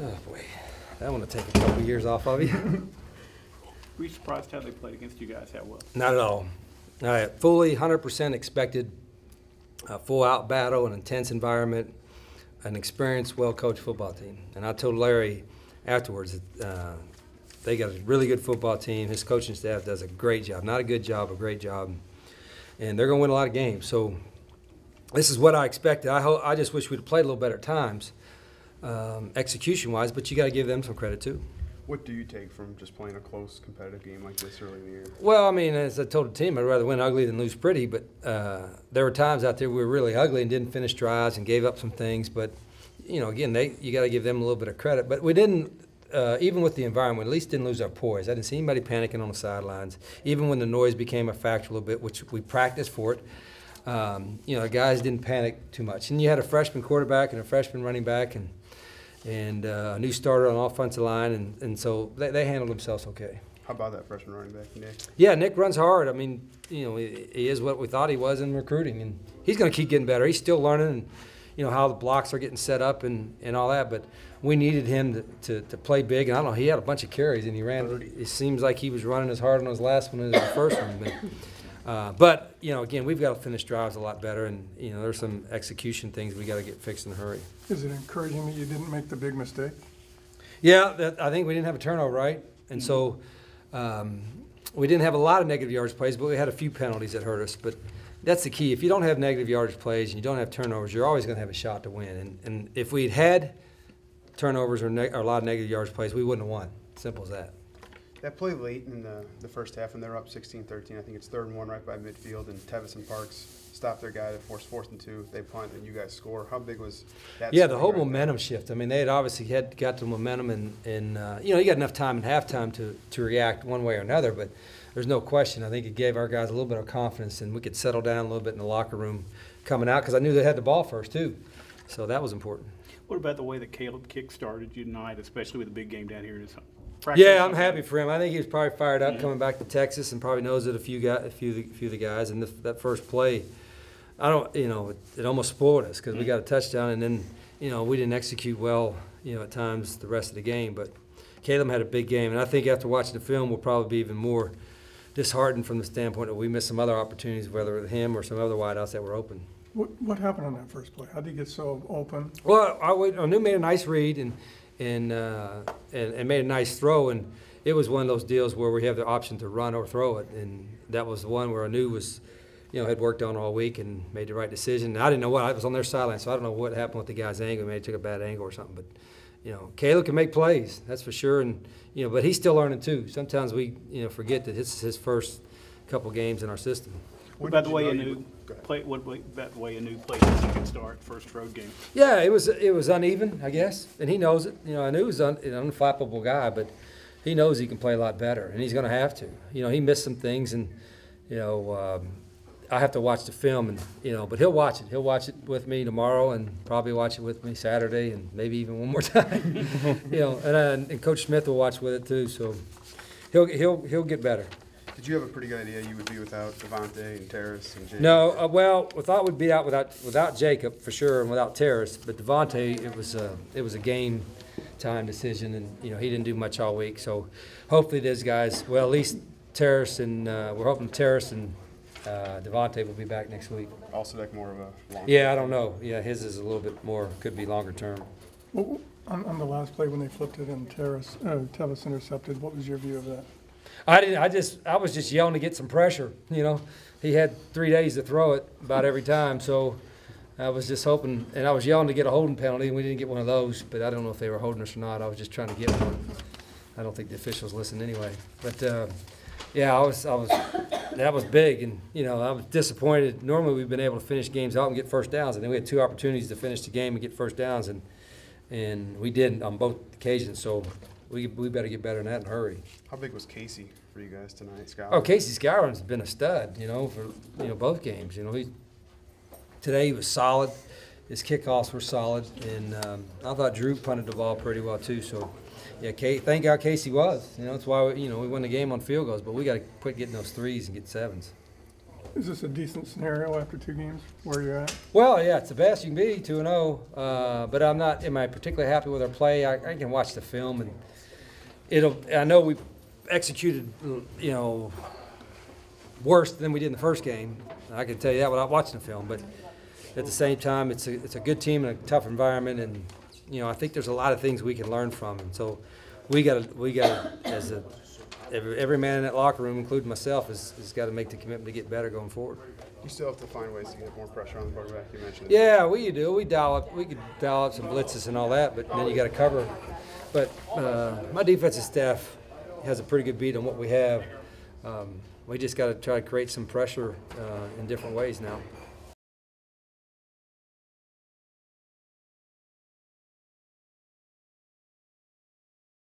Oh, boy. That one will take a couple years off of you. Were you surprised how they played against you guys that well? Not at all. Fully 100% expected a full-out battle, an intense environment, an experienced, well-coached football team. And I told Larry afterwards that they got a really good football team. His coaching staff does a great job. Not a good job, a great job. And they're going to win a lot of games. So this is what I expected. I just wish we'd played a little better at times, execution-wise, but you got to give them some credit too. What do you take from just playing a close, competitive game like this early in the year? Well, I mean, as I told the team, I'd rather win ugly than lose pretty, but there were times out there we were really ugly and didn't finish drives and gave up some things. But, you know, again, you got to give them a little bit of credit. But we didn't, even with the environment, at least didn't lose our poise. I didn't see anybody panicking on the sidelines, even when the noise became a factor a little bit, which we practiced for it. You know, the guys didn't panic too much. And you had a freshman quarterback and a freshman running back and a new starter on the offensive line, and so they handled themselves okay. How about that freshman running back, Nick? Yeah, Nick runs hard. I mean, you know, he is what we thought he was in recruiting, and he's going to keep getting better. He's still learning, and, you know, how the blocks are getting set up and all that, but we needed him to play big, and I don't know, he had a bunch of carries, and he ran. It seems like he was running as hard on his last one as the first one. But, you know, again, we've got to finish drives a lot better, and, you know, there's some execution things we got to get fixed in a hurry. Is it encouraging that you didn't make the big mistake? Yeah, I think we didn't have a turnover, right? And so we didn't have a lot of negative yardage plays, but we had a few penalties that hurt us. But that's the key. If you don't have negative yardage plays and you don't have turnovers, you're always going to have a shot to win. And if we'd had turnovers or a lot of negative yardage plays, we wouldn't have won. Simple as that. That play late in the first half, and they're up 16-13. I think it's 3rd and 1 right by midfield, and Tevis and Parks stopped their guy to force 4th and 2. They punt, and you guys score. How big was that? Yeah, the whole momentum shift. I mean, they had obviously got the momentum, and you know, you got enough time in halftime to react one way or another, but there's no question. I think it gave our guys a little bit of confidence, and we could settle down a little bit in the locker room coming out, because I knew they had the ball first too. So that was important. What about the way that Caleb kick-started you tonight, especially with the big game down here in his home? Yeah, I'm happy for him. I think he was probably fired up coming back to Texas, and probably knows that a few of the guys. And that first play, it almost spoiled us because we got a touchdown, and then, you know, we didn't execute well, you know, at times the rest of the game. But Caleb had a big game, and I think after watching the film, we'll probably be even more disheartened from the standpoint that we missed some other opportunities, whether with him or some other wideouts that were open. What happened on that first play? How did he get so open? Well, I knew made a nice read and made a nice throw, and it was one of those deals where we have the option to run or throw it, and that was the one where I knew was, you know, had worked on all week and made the right decision. And I didn't know I was on their sideline, so I don't know what happened with the guy's angle. Maybe he took a bad angle or something, but, you know, Caleb can make plays, that's for sure, and, you know, but he's still learning too. Sometimes we, you know, forget that this is his first couple games in our system. What about the way a new play? What about the way a new play second start first road game? Yeah, it was uneven, I guess, and he knows it. You know, I knew he was an unflappable guy, but he knows he can play a lot better, and he's going to have to. You know, he missed some things, and, you know, I have to watch the film, and, you know, but he'll watch it. He'll watch it with me tomorrow, and probably watch it with me Saturday, and maybe even one more time. You know, and Coach Smith will watch with it too, so he'll get better. Did you have a pretty good idea you would be without Devontae and Terrace and Jacob? No, well, we thought we'd be out without Jacob for sure, and without Terrace. But Devontae, it was a game time decision, and, you know, he didn't do much all week. So hopefully those guys, well, at least Terrace and we're hoping Terrace and Devontae will be back next week. Also, like more of a long. Yeah, I don't know. Yeah, his is a little bit more, could be longer term. Well, on the last play when they flipped it and Tevis intercepted, what was your view of that? I was just yelling to get some pressure. You know, he had 3 days to throw it about every time, so I was just hoping, and I was yelling to get a holding penalty, and we didn't get one of those. But I don't know if they were holding us or not. I was just trying to get one. I don't think the officials listened anyway. But yeah, that was big, and, you know, I was disappointed. Normally we've been able to finish games out and get first downs, and then we had 2 opportunities to finish the game and get first downs, and we didn't on both occasions. So we better get better than that in a hurry. How big was Casey for you guys tonight, Skowron? Oh, Casey Skowron's been a stud, you know, for, you know, both games. You know, today he was solid. His kickoffs were solid, and I thought Drew punted the ball pretty well too. So, yeah, thank God Casey was. You know, that's why we won the game on field goals. But we got to quit getting those threes and get sevens. Is this a decent scenario after 2 games where you're at? Well, yeah, it's the best you can be, 2-0. But I'm not. Am I particularly happy with our play? I can watch the film, and I know we executed, worse than we did in the first game. I can tell you that without watching the film. But at the same time, it's a good team in a tough environment, and I think there's a lot of things we can learn from. And so we got as every man in that locker room, including myself, has got to make the commitment to get better going forward. You still have to find ways to get more pressure on the quarterback. You mentioned. Yeah, we do. We could dial up some blitzes and all that, but then you got to cover. But my defensive staff has a pretty good beat on what we have. We just got to try to create some pressure in different ways now.